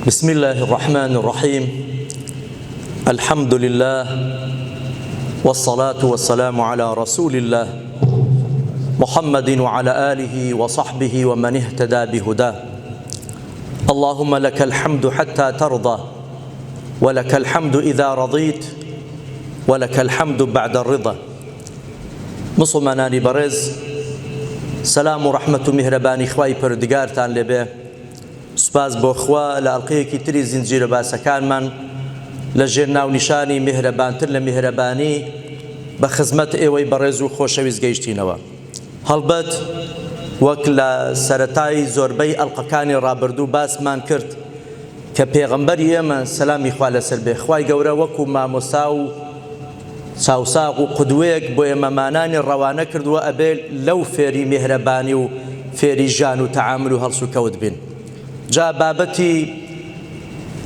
بسم الله الرحمن الرحيم الحمد لله والصلاة والسلام على رسول الله محمد وعلى آله وصحبه ومن اهتدى بهداه اللهم لك الحمد حتى ترضى ولك الحمد إذا رضيت ولك الحمد بعد الرضا مسلمانانی بەڕێز سەلام و ڕەحمەت و میهرەبانی خوای پەروەردگارتان لێبێ. سوپاس بۆ خوا لە ئەڵقەیەکی تری زنجیرە باسەکانمان لە ژێر ناونیشانی میهرەبانتر لە میهرەبانی بە خزمەت ئێوەی بەڕێز و خۆشەویست گەیشتینەوە. هەڵبەت وەک لە سەرەتای زۆربەی ئەڵقەکانی ڕابردوو باسمان کرد کە پێغەمبەری ئێمە سەلامی خوا لەسەر بێ خوای گەورە وەکو مامۆستا و چاوساق و قودوەیەک بۆ ئێمەمانانی ڕەوانە کردووە ئەبێ لەو فێری میهرەبانی و فێری ژان و تەعامل و هەڵس و کەوت بین. جا بابەتی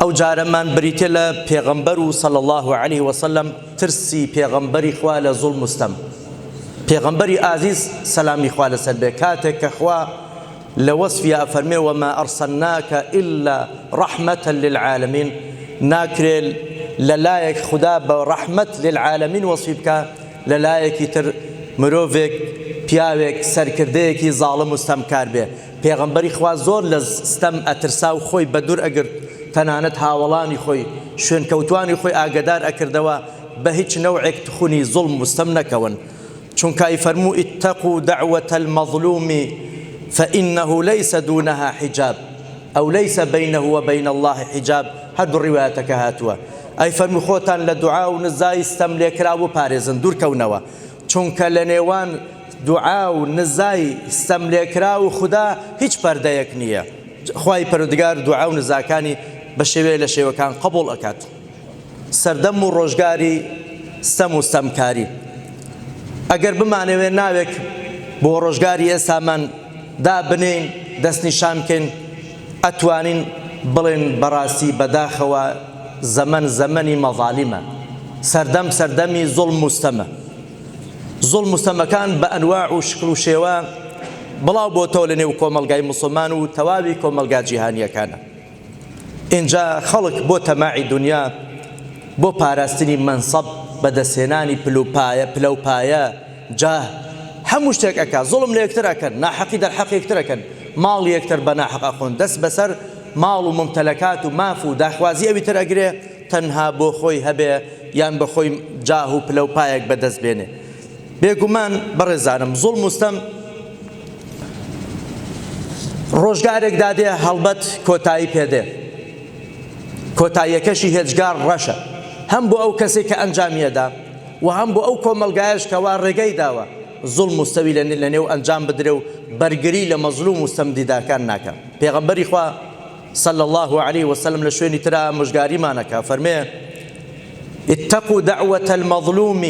ئەو جارەمان بریتێ لە پێغەمبەر و صلی الله عليه وسلم ترسی پێغەمبەری خوا لە زوڵم و ستەم. پێغەمبەری ئازیز سەلامی خوا لەسەر بێ کاتێک کە خوا لە وەسفیا ئەفەرمێ وما ئەرسەلناکە ئیلا ڕەحمەتە للعالەمین، ناکرێت لەلایەک خدا بە ڕەحمەت للعالەمین وەسفی بکە لەلایەکی تر مرۆڤێک پیاوێک سەرکردەیەکی زاڵم و ستەمکار بێ. پێغەمبەری خوا زۆر لە ستەم ئەترسا و خۆی بە دوور ئەگرت، تەنانەت هاوڵانی خۆی شوێنکەوتوانی خۆی ئاگدار ئەکردەوە بە هیچ نەوعێک تخونی زوڵم و ستەم نەکەون، چونکە ئیفەرموو اتقوا دعوة المظلوم فإنه ليس دونها حجاب أو ليس بينه وبين الله حجاب. هەردوو ڕیوایەتەکە هاتووە. ئەی فەرموو خۆتان لە دوعا و نزای ستەم لێکراو و پارێزن، دوورکەونەوە، چونکە لە نێوان دوعا و نزای ستەم لێکرا و خدا هیچ پەردەیەک نییە. خوای پەروەردگار دوعا و نزاکانی بە شێوەیە لە شێوەکان قبوڵ ئەکات. سەردەم و ڕۆژگاری ستەم و ستەمکاری ئەگەر بمانەوێت ناوێک بۆ ڕۆژگاری ئێستامان دابنین دەستنیشان بکەین، ئەتوانین بڵێن بەڕاستی بەداخەوە زەمەنی مەظالیمە، سەردەمی زوڵم و ستەمە. زوڵم و ستەمەکان بە ئەنواع و شکل و شێوە بڵاو بۆتەوە لە نێو کۆمەلگای مسلمان و تەواوی کۆمەلگا جیهانیەکانە. ئینجا خەڵک بۆ تەماعی دنیا، بۆ پاراستنی مەنسەب، بەدەستهێنانی پلە و پایە، جاه، هەموو شتێک ئەکا، زوڵم لە یەکتر ئەکەن، ناحەقی دەرحەق یەکتر ئەکەن، ماڵی یەکتر بە ناحەق ئەخۆن، دەست بەسەر ماڵ و ممتەلەکات و ماف و داخوازی ئەوی تر ئەگرێ تەنها بۆ خۆی هەبێ یان بە خۆی جاه و پلە و پایەک بەدەست بێنێ. بێگومان بەڕێزانم زوڵم و ستەم ڕۆژگارێک دادێ هەڵبەت کۆتایی پێدێ، کۆتاییەکەشی هێجگار ڕەشە، هەم بۆ ئەو کەسێک کە ئەنجامیەدا و هەم بۆ ئەو کۆمەلگایەش کەوا ڕێگەی داوە زوڵم و ستەوی لە نێو ئەنجام بدرێ و بەرگری لە مەزلوم و ستەم دیداکان ناکە. پێغەمبەری خوا صلى الله عليه وسلم لشويني ترى مجاري مانك فرميه اتقوا دعوة المظلوم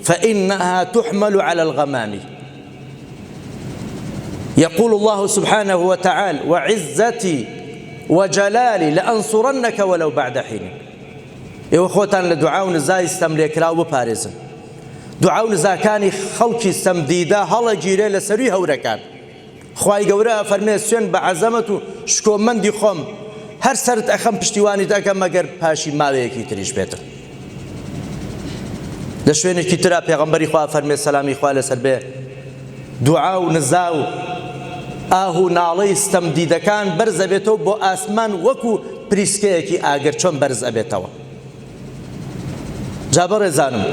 فإنها تحمل على الغمام. يقول الله سبحانه وتعالى وعزتي وجلالي لأنصرنك ولو بعد حين. إيوه خوتان لدعاء نزاي استملك راو بباريزن، دعاء نزاكاني خلقي استمديدا هلا جيري لسري هوركان. خوای گەورە فەرمێ سوێن بە عەزەمەت و شکۆمەندی خۆم هەر سەرت ئەخەم پشتیوانی دەکەم مەگەر پاشی ماوەیەکی تریش بێتە. لە شوێنێکی ترا پێغەمبەری خوا فەرمێ سەلامی خوا لەسەر بێ دوعا و نزا و ئاه و ناڵەی ستەم دیدەکان بەرز ئەبێتەوە بۆ ئاسمان وەکو پریسکەیەکی ئاگر چۆن بەرز ئەبێتەوە. جا بەڕێزانم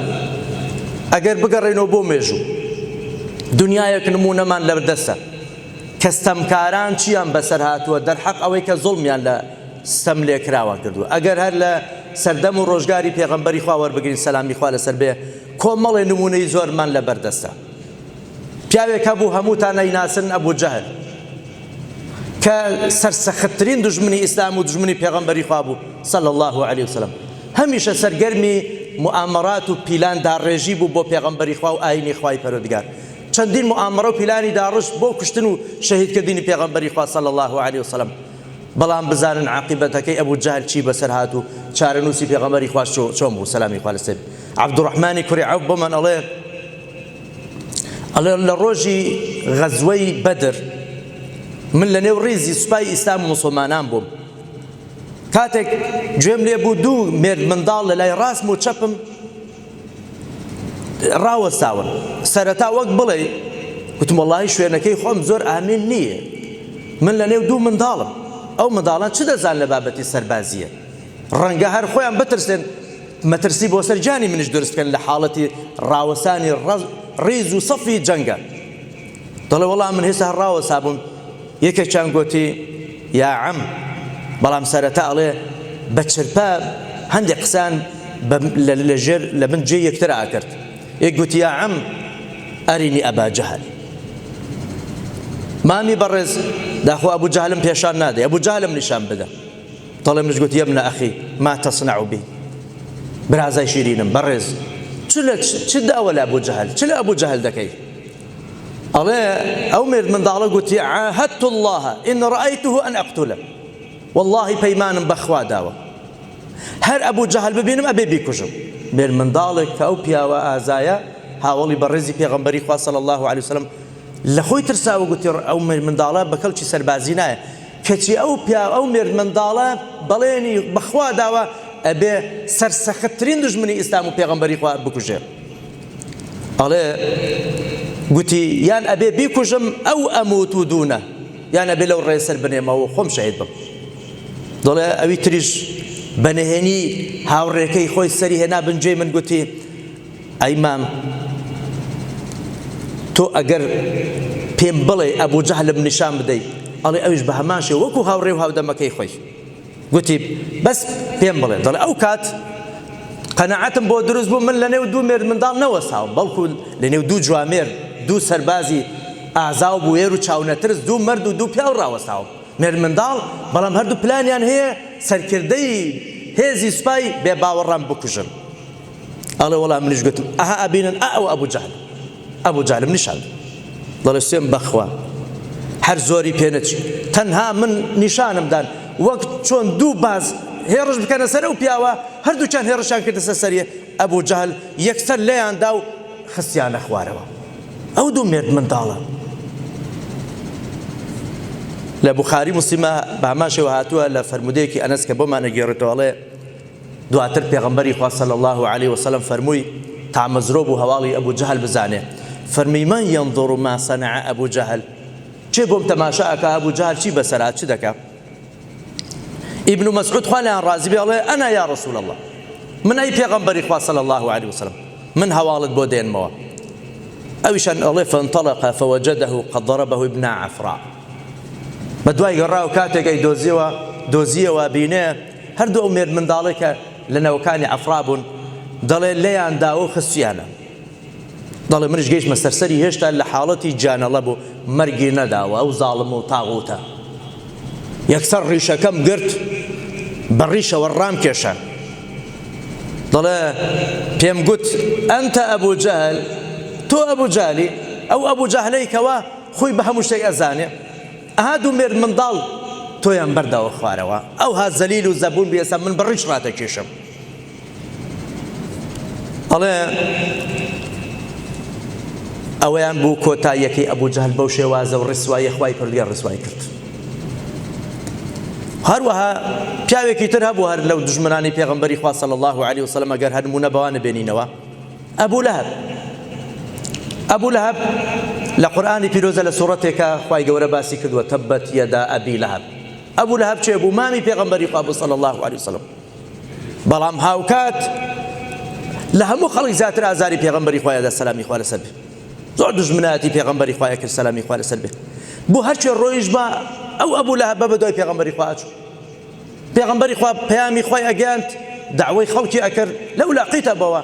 ئەگەر بگەڕێنەوە بۆ مێژوو دنیایەک نمونەمان لەبەردەستە کە ستەمکاران چیان بەسەر هاتووە دەرحەق ئەوەی کە زوڵمیان لە ستەم لێکراوە کردووە. ئەگەر هەر لە سەردەم و ڕۆژگاری پێغەمبەری خوا وەربگرین سەلامی خوا لەسەر بێ کۆمەڵێ نمونەی زۆرمان لەبەردەستە. پیاوێک هەبوو هەمووتان نەیناسن ئەبوو جەهل کە سەرسەختترین دوژمنی ئیسلام و دوژمنی پێغەمبەری خوا بوو صلی الله عليه وسلم. هەمیشە سەرگەرمی موامەرات و پیلان داڕێژی بوو بۆ پێغەمبەری خوا و ئاینی خوای پەروەردگار. چەندین موامەرە و پیلانی داڕشت بۆ کوشتن و شەهیدکردنی پێغەمبەری خوا صلی الله عليه وسلم. بەڵام بزانن عاقبەتەکەی ئەبوو جەهل چی بەسەر هات و چارەنووسی پێغەمبەری خوا چۆن بوو سەلامی خوا لەسەر. عەبدوڕەحمانی کوڕی عەوف بۆمان ئەڵێ لە ڕۆژی غەزوەی بەدر من لە نێو ڕیزی سوپای ئیسلام و موسڵمانان بووم کاتێک گوێم لێ بوو دوو مێرد منداڵ لە لای ڕاستم و چەپم ڕاوەستاون. سەرەتا وەک بڵێ گوتم وەڵڵاهی شوێنەکەی خۆم زۆر ئامین نییە، من لە نێو دوو منداڵم، ئەو منداڵان چ دەزان لە بابەتی سەربازیە؟ ڕەنگە هەر خۆیان بترسێن مەترسی بۆ سەرجانی منش دروست بکەن لە حاڵەتی ڕاوەسانی ڕێز و سەفی جەنگە. دەڵێ وەڵام من هێستا هەر ڕاوەسا بووم. یەکێکیان گوتی یا عەم، بەڵام سەرەتا ئەڵێ بە چرپە هەندێک قسان لەژێر لە من جێ یەکتر ئاکرد. یەک گوتی یا عەم ئەرینی ئەبا جەهل. مامی بەڕێز داخۆ ئەبوو جەهلم پێشان نادەی، ئەبوو جەهلم نیشان بدە. دەڵێ منش گوتی یەبنە ئەخی ما تەصنع بی، برازای شیرینم بەڕێز چ داوە لە ئەبوو جەهل، چ لە ئەبوو جەهل دەکەی؟ ئەڵێ ئەو مێرد منداڵە گوتی عاهدت الله إن رأيته أن أقتله، والله پەیمانم بەخوا داوە هەر ئەبوو جەهل ببینم ئەبێ بیکوژم. مێرد منداڵێک کە ئەو پیاوە ئازایە هاوڵی بەڕێزی پێغەمبەری خوا صلی الله عليه وسلم لە خۆی ترساوە، گوتی ئەو مێرد منداڵە بە کەڵکی سەربازی نایە، کەچی ئەو مێرد منداڵە بەڵێنی بەخوا داوە ئەبێ سەرسەختترین دژمنی ئیسلام و پێغەمبەری خوا بکوژێ. ئەڵێ گوتی یان ئەبێ بیکوژم ئەو ئەموت و دوونە، یان ئەبێ لەو ڕێ سەر بنێمەوە خۆم شەهید بم. دەڵێ ئەوی تریش بەنهێنی هاوڕێکەی خۆی سەری هێنا بنجێ من گوتی ئەی مام تۆ ئەگەر پێم بڵێ ئەبوو جەهلم نیشان بدەیت، ئەڵێ ئەویش بە هەمان شێوە وەکو هاوڕێ و هاودەمەکەی خۆی گوتی بەس پێم بڵێ. دەڵێ ئەو کات قەنەعەتم بۆ دروست بوو من لە نێو دوو مێرد منداڵ نەوەساوم، بەڵکو لە نێو دوو جوامێر دوو سەربازی ئازاو بوێر و چاونەترس دوو مەرد و دوو پیاو ڕاوەساوم. مێرد منداڵ بەڵام هەردوو پلانیان هەیە سەرکردەی هێزی سوپای بێ باوەڕام بکوژن. ئەڵێ وەڵام منیش گوتم ئەها ئەبینن ئەو ئەبوو جەهل، ئەبوو جەهلم نیشان. دەڵێ سوێن بەخوا هەر زۆری پێ نەچی، تەنها من نیشانم دان وەک چۆن دوو باز هێڕش بکەنە سەر ئەو پیاوە، هەردووچیان هێڕشیان کردە سەریە ئەبوو جەهل یەکسەر لێیاندا و خستیانە خوارەوە. ئەو دوو مێرد منداڵە لە بوخاری موسلیمە بە هەمان شێوە هاتووە لە فەرمودەیەکی ئەنەس کە بۆمان نەگێڕێتەوە. دواتر پێغەمبەری خوا صلی الله عليه وسلم فەرمووی تامەزرۆ بوو هەواڵی ئەبوو جەهل بزانێ، فەرمی من ينظر ما صنع ئەبوو جەهل، چێ بۆم تەماشا ئەکا ئەبوو جەهل چی بەسەرات چ دەکا؟ ئیبن مەسعود خوا لێیان ڕازی بێ ئەڵێ ئەنا یا ڕەسوول الله، من ئەی پێغەمبەری خوا صلی الله عليه وسلم من هەواڵت بۆ دێنمەوە. ئەویشان ئەڵێ فانطلق فوجده قد ضربه ابن عفراء، بەدوای گەڕا و کاتێک ئەی دۆزیەوە بینێ هەردوو ئەو مێرد منداڵێک کە لە نەوەکانی عەفرا بوون، دەڵێ لێیان داوە و خستیانە. دەڵێ منش گەیشتمە سەرسەری هێشتا لە حاڵەتی جانەڵە بوو، مەرگی نەداوە ئەو زاڵم و تاغوتە. یەکسەر ڕیشەکەم گرت بە ڕیشەوە ڕام کێشە. دەڵێ پێم گوت ئەنتە ئەبوو جەهل، تۆ ئەبوو جەهلی، ئەو ئەبوو جەهلەی کەوا خۆی بە هەموو شتێک ئەزانێ، ئەها دوو مێرد منداڵ تۆیان بەرداوە خوارەوە، ئەو ها زەلیل و زەبون بێسە من بە ڕیش ڕاتەکێشم. ئەڵێ ئەوەیان بوو کۆتاییەکەی ئەبوو جەهل بەو شێوازە و ڕسوایی خوای پردگار ڕسوای کرد. هەروەها پیاوێکی تر هەبوو هەر لەو دژمنانی پێغەمبەری خوا صلی الله عليه وسلم ئەگەر هەر نمونە بەوانە بێنینەوە، ئەبوو لەهەب. ئەبوو لەهەب لە قورئانی پیرۆزە لە سوورەتێکە خوای گەورە باسی کردووە تەبەت یەدا ئەبی لەهەب. ئەبوو لەهەب چێ بوو؟ مامی پێغەمبەری خوا بوو صلی الله عليه وسلم، بەڵام هاوکات لە هەموو خەڵک زیاتر ئازاری پێغەمبەری خوایەدا سەلامی خوا لەسەر بێ، زۆر دژمنایەتی پێغەمبەری خوایە کرد سەلامی خوا لەسەر بێ. بۆ هەرچێ ڕۆیش بە ئەو ئەبوو لەهەب بە دوای پێغەمبەری خوا ئاچوو، پێغەمبەری خوا پەیامی خوای ئەگەیاند، دعوەی خەڵکی ئەکرد، لەو لاقیتە بەوە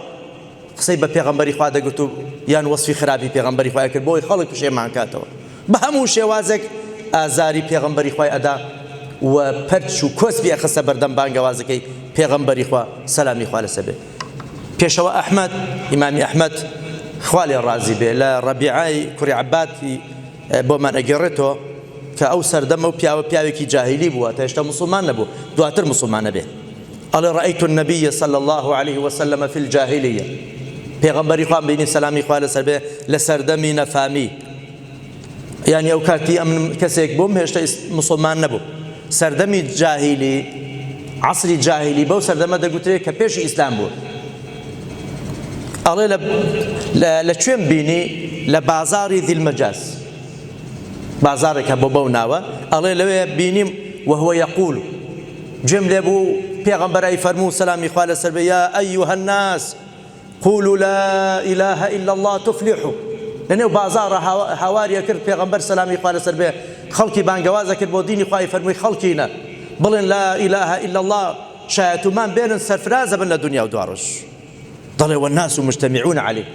قسەی بە پێغەمبەری خوا دەگوت و یان وەسفی خراپی پێغەمبەری خوای کرد بۆی خەڵک پشێمان کاتەوە. بە هەموو شێوازێک ئازاری پێغەمبەری خوای ئەدا و پەرچ و کۆسبی ئەخستە بەردەم بانگەوازەکەی پێغەمبەری خوا سەلامی خوا لەسەر بێ. پێشەوە ئەحمەد، ئیمامی ئەحمەد خوا لێ ڕازی بێ، لە ڕەبیعای کوڕی عەبادی بۆمان ئەگەڕێتەوە کە ئەو سەردەمە و پیاوێکی جاهیلی بووە، تا هێشتا مسلمان نەبوو، دواتر مسلمان نەبێ. قال رأيت النبي صلى الله عليه وسلم في الجاهلية، پێغەمبەری خوا بینی سەلامی خوا لەسەر بێ لە سەردەمی نەفامی، یعنی ئەو کاتی ئەم کەسێک بووم هێشتا مسلمان نەبوو، سەردەمی جاهیلی عەسری جاهیلی بەو سەردەمە دەگوترێت کە پێشی ئیسلام بوو. ئەڵێ لە کوێم بینی؟ لە بازاری ذیلمەجاز، بازارێکە بۆ بەو ناوە. ئەڵێ لەوێ بینیم وهو يقول، گوێم لێ بوو پێغەمبەرای فەرموو سەلامی خوا لەسەر بێ: یا ئەیها الناس قولوا لا إله إلا الله تفلحوا. لەنێو بازارە هاواریە کرد پێغەمبەر سەلامی خوا لەسەر بێ، خەڵکی بانگەوازە کرد بۆ دینی خوای، فەرمووی خەڵکینە بڵێن لا إله إلا الله، شایەتومان بێنن سەرفرازە بن لە دنیا و دوڕۆژ. دەڵێ والناس مجتمعون عليه،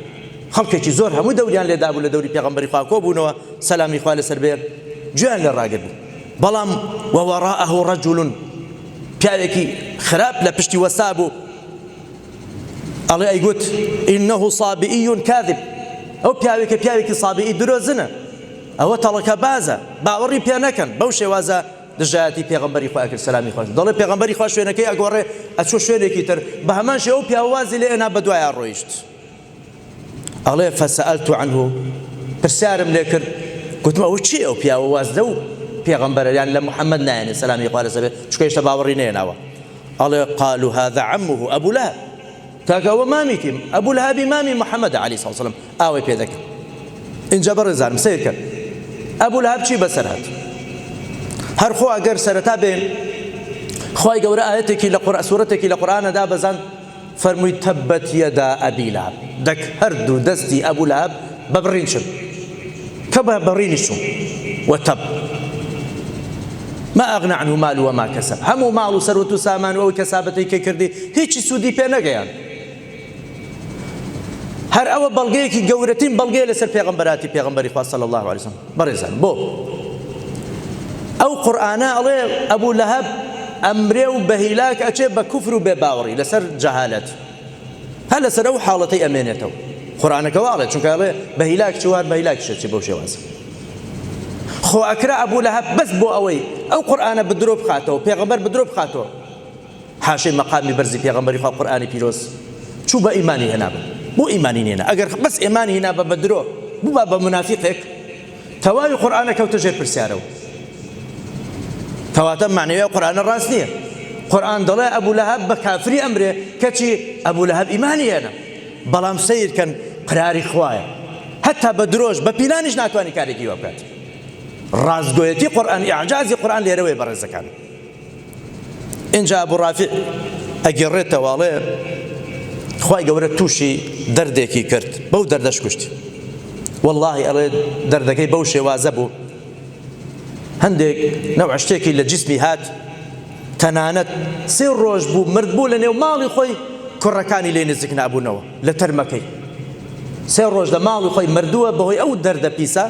خەڵکێکی زۆر هەموو دەوریان لێدا بوو لە دەوری پێغەمبەری خوا کۆ بوونەوە سەلامی خوا لەسەر بێ، گوێیان لێ ڕاگرت بوو. بەڵام ووەراءه رجل، پیاوێکی خراپ لە پشتی وەستا بوو. ئەڵێ ئەیگوت ئینەه صابئی کاذب، ئەو پیاوێکی صابئی درۆزنە، ئەوە تەڵەکە بازە، باوەڕی پێ نەکەن. بەو شێوازە دژایەتی پێغەمبەری خوا کرد سەلامی خوا. دەڵێ پێغەمبەری خوا شوێنەکەی ئەگۆڕێ ئەچۆ شوێنێکی تر، بە هەمان شێوە پیاوازی لێ ئێنا بە دوایان ڕۆیشت. ئەڵێ فەسەئەلت عنه، پرسیارم لێ کرد، گوتم ئەوە چی ئەو پیاوەوازدە و پێغەمبەرە یان لە محەممەد نایەنێ سەلامی خوا لەسەر بێ، چونکە هێشتا باوەڕی نێناوە. ئەڵێ قالوا هذا عمه أبو لهب، تاکە ئەوە مامیتیم، ئەبوو لەهەبی مامی محەممەد عەلەیهی سڵام وسەلام. ئاوەی پێ دەکەم. اینجا بەڕێزانم سیر کرد ئەبوو لەهەب چی بەسەر هات؟ هەرخۆ ئەگەر سەرەتا بێن خوای گەورە ئاەتێکی لە سوورەتێکی لە قورئانەدا بەزان فەرمووی تەبەت یەدا ئەبی لەهەب، دەک هەردوو دەستی ئەبوو لەهەب بە بڕین شن، کە بە بەڕینی چوون. وتەب ما ئەغنا عنه مال وما کەسب، هەموو ماڵ و سەروەت و سامان و ئەوەی کەسابەتی کە کردی هیچی سوودی پێ نەگەیان. هەر ئەوە بەڵگەیەکی گەورەترین بەڵگەیە لەسەر پێغەمبەراتی پێغەمبەری خوا صلی الله علیه وسلم. بەڕێزان بۆ ئەو قورئانە ئەڵێ ئەبوو لەهەب ئەمرێ و بە هیلاک ئەچێ بە کوفر و بێباوەڕی لەسەر جەهالەت، هەر لەسەر ئەو حاڵەتەی ئەمێنێتەوە. قورئانەکە واڵێت، چونکە ئەڵێ بە هیلاک چوار بە هیلاک شەچی بەو شێوازە. خۆ ئەکرا ئەبوو لەهەب بەس بۆ ئەوەی ئەو قورئانە بدرۆ بخاتەوە، پێغەمبەر بدرۆ بخاتەوە، حاشەی مەقامی بەرزی پێغەمبەری خوا قورئانی پیرۆز چوو بە ئیمانی هێنابە. بۆ ئیمانی نێنە، ئەگەر بەس ئیمانی هێنابە بە درۆ بووبە بە منافقێک، تەواوی قورئانە کەوتە ژێر پرسیارەوە. کەواتە معنەوەی قورئانە ڕاست نییە. قورئان دەڵێ ئەبوو لەهەب بە کافری ئەمرێ، کەچی ئەبوو لەهەب ئیمانی هێنا. بەڵام سەیرکەن قراری خوایە، هەتا بە درۆژ بە پیلانیش ناتوانانی کارێکی وە بکات. ڕازگۆیەتی قورئان، ئیعجازی قورئان لێرەوەی بەڕێزەکان. اینجا ئەبوو ڕافع ئەگەڕێتەوە، ئەڵێ خوای گەورە تووشی دەردێکی کرد، بەو دەردەش کوشتی. واللهی ئەڵێ دەردەکەی بەو شێوازە بوو، هەندێک نەوع شتێکی لە جسمی هات، تەنانەت 3 ڕۆژ بوو مرد بوو لە نێو ماڵی خۆی، کوڕەکانی لێ نزیک نابوونەوە لە تەرمەکەی. 3 ڕۆژ لە ماڵی خۆی مردووە بەهۆی ئەو دەردە پیسە.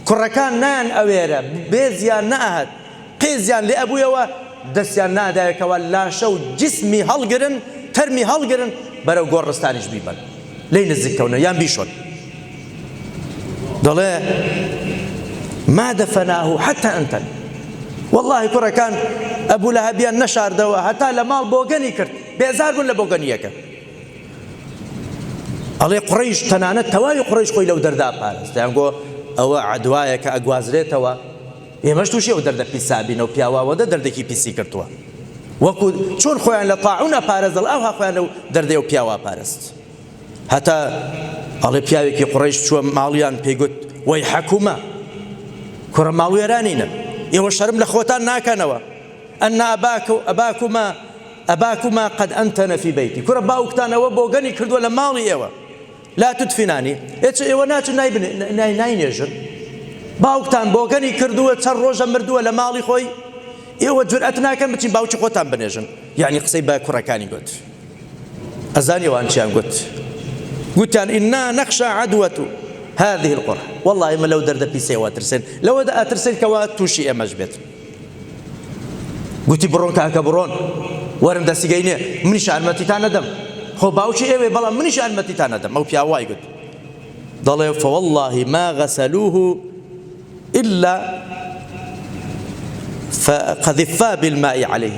کوڕەکان نان ئەوێرە، بێزیان نەهات، قێزیان لێ ئەبوویەوە، دەستیان نادایەکەوە لاشە و جسمی هەڵگرن، تەرمی هەڵگرن، بەرەو گۆڕستانیش بیبەن، لێی نزیککەونە یان بیشۆن. دەڵێ ما دەفەناه حتى ئەنتن، والله کوڕەکان ئەبوو لەهەبیان نەشاردەوە، هەتا لە ماڵ بۆگەنی کرد، بێزار بوون لە بۆگەنیەکە. ئەڵێ قوڕەیش تەنانەت تەواوی قوڕەیش خۆی لەو دەردا پارێست، دەیانگۆ ئەوە عەدوایە کە ئەگوازرێتەوە، ئێمەش تووشی ئەو دەردە پیسابینە و پیاواوەدە دەردێکی پیسی کردووە، وەکو چۆن خۆیان لە طاعون ئەپارێزڵ ئەوها خۆیان لەو دەردەی و پیاوا پارێست. هەتا ئەڵێ پیاوێکی قوڕەیش چووە ماڵیان پێیگوت وەی حەکومە، کوڕە ماڵوێرانینە، ئێوە شەرم لە خۆتان ناکەنەوە، ئەن ئەباکوما قەد ئەنتەنە فی بەیتی، کوڕە باوکتانەوە بۆگەنی کردووە لە ماڵی ئێوە، لا تدفینانی، ئێوە ناچن ناینێژن، باوکتان بۆگەنی کردووە، چەند ڕۆژە مردووە لە ماڵی خۆی، ئێوە جورئەت ناکەن بچین باوکی خۆتان بنێژن. یعنی قسەی بە کوڕەکانی گوت. ئەزانیەوان چیان گوت؟ گوتیان ئینا نەخشە عەدوەت هذه القرى، والله ما لو دەردە پیسەوە ترسێن، لەوە ئەترسێن کەوا تووشی ئێمەش بێت. گوتی بڕۆن کاکە بڕۆن، وەرن دەستیگەینێ، منیش یارمەتیتان نەدەم، خۆ باوکی ئێوێ، بەڵام منیش یارمەتیتان نەدەم. ئەو پیاوای گوت، دەڵێ فوالله ما غسلوه إلا فقذفا بالماء عليه،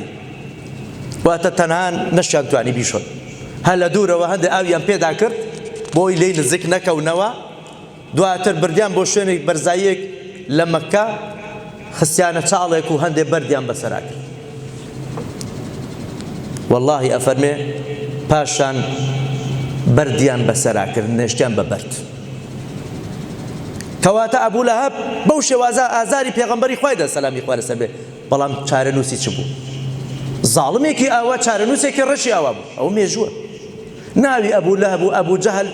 واتە تەنان نەشیان توانی بیشۆن، هەر لە دوورەوە هەندێک ئاویان پێدا کرد بۆی لێی نزیک نەکەونەوە، دواتر بردیان بۆ شوێنێک بەرزاییەک لە مەککە، خستیانە چاڵێک و هەندێک بەردیان بەسەرا کرد. والله ئەفەرمێ پاشان بەردیان بەسەراکرد نێشتیان بەبەرد کەواتە ئەبوو لەهەب بەو شێوازە ئازاری پێغەمبەری خوای دە سەلامی خوا لەسەر بێ بەڵام چارەنووسی چ بوو زاڵمێکی ئاوا چارەنووسێکی ڕەشی ئاوا بوو ئەو مێژووە ناوی ئەبوو لەهەب و ئەبوو جەهل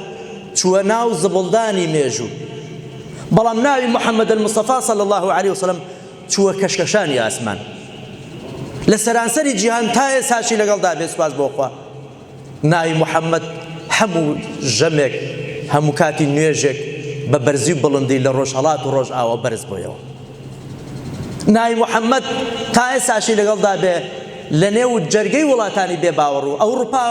چووە ناو زبڵدانی مێژوو بەڵام ناوی محەممەد المستەفا صلی الله عليه وسلم چووە کەشکەشانی ئاسمان لە سەرانسەری جیهان تا ئێساشی لەگەڵدا بێ سوپاس بۆ خوا ناوی محەممەد هەموو ژەمێک هەموو کاتی نوێژێک بە بەرزی و بڵندی لە ڕۆژهەڵات و ڕۆژ ئاوە بەرز بۆیەوە ناوی محەممەد تا ئێساشی لەگەڵدا بێ لە نێو جەرگەی وڵاتانی بێباوەڕ و ئەوروپا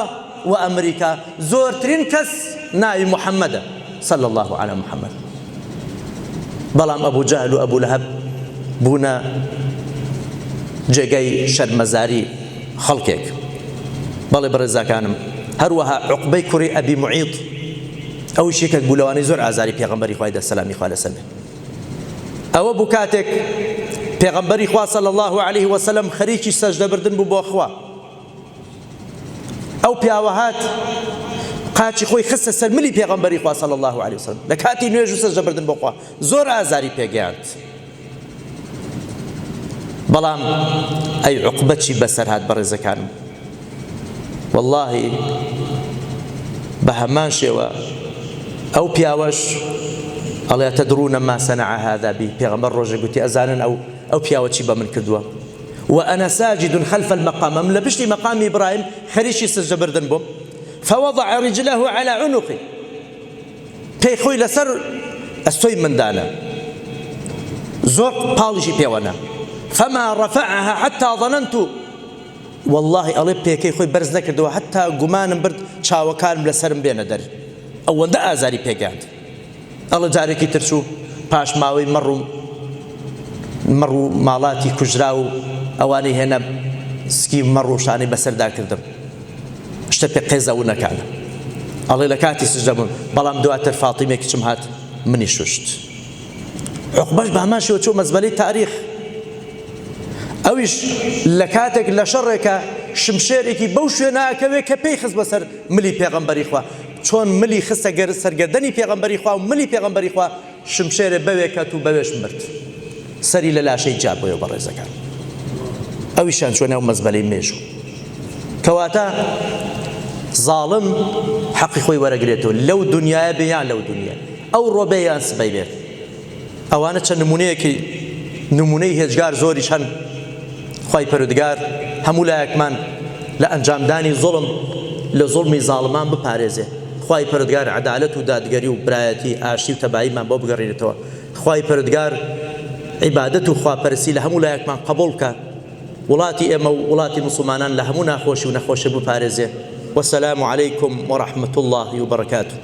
و ئەمریکا زۆرترین کەس ناوی محەممەدە صلی الله على محەممەد بەڵام ئەبوو جەهل و ئەبوو لەهەب بوونە جێگەی شەرمەزاری خەڵکێک بەڵێ بەڕێزاکانم هەروەها عوقبەی کوڕی ئەبی موعیط ئەویش یەکێک بوو لەوانەی زۆر ئازاری پێغەمبەری خوای دە سەلامی خوا لەسەر بێ ئەوە بوو کاتێک پێغەمبەری خوا صلی الله عليه وسلم خەریکی سەجدەبردن بوو بۆ خوا ئەو پیاوە هات قاچی خۆی خستە سەر ملی پێغەمبەری خوا صلی الله عليه وسلم لە کاتی نوێژ و سەجدەبردن بۆ خوا زۆر ئازاری پێگەیاند بەڵام ئەی عوقبە چی بەسەر هات بەڕێزەکانم والله بە هەمان شێوە ئەو پیاوەش ئەڵێ تەدرونە ما صنع هذا بی پێغەمبەر ڕۆژێک گوتی ئەزانن ئەو پیاوە چی بە من کردووە وأنا ساجد خلف المقام من لبشتي مقام إبراهيم خريشي سجبردن بوم فوضع رجله على عنقي كي خوي لسر السوي من دانا زور بالشي بيوانا فما رفعها حتى ظننت والله أليب بيكي خوي برز نكردو حتى قمان برد شاوكان لسرم بين در أو دا أزاري بيقاد الله جاري كي ترشو باش ماوي مرو مالاتي كجراو ئەوانەی هێنە سکی مەڕوشانی بەسەردا کردم شتە پێ قێزە و نەکانە ئەڵێ لە کاتی سجدەبوون بەڵام دواتر فاتیمێکی چم هات منی شوشت عوقبەش بە هەمان شێوە چوو مەزبەلەی تاریخ ئەویش لە کاتێک لە شەڕێکە شمشێرێکی بەو شوێناکەوێ کە پێی خست بەسەر ملی پێغەمبەری خوا چۆن ملی خستە سەرگەردەنی پێغەمبەری خوا و ملی پێغەمبەری خوا شمشێرە بەوێ کەت و بەوێش مرد سەری لە لاشەی جا بۆیە بەڕێزەکان ئەویشان چۆن ناو مەزبەلەی مێژوو کەواتە زاڵم حەقی خۆی وەرەگرێتەوە لەو دنیایە بێ یان لەو دنیا ئەو ڕۆبێ یان سبەی بێت ئەوانە چەند نمونەی هێجگار زۆریش هەن خوای پەروەردگار هەموو لایەکمان لە ئەنجامدانی زوڵم لە زوڵمی زاڵمان بپارێزێ خوای پەروەردگار عەدالەت و دادگەری و برایەتی ئاشتی و تەباییمان بۆ بگەڕێنێتەوە خوای پەروەردگار عیبادەت و خواپەرستی لە هەموو لایەکمان قبوڵ بکە وڵاتی ئێمە و وڵاتی موسڵمانان لە هەموو ناخۆشی و نەخۆشی بپارێزێ والسلام عليكم ورحمة الله وبركاته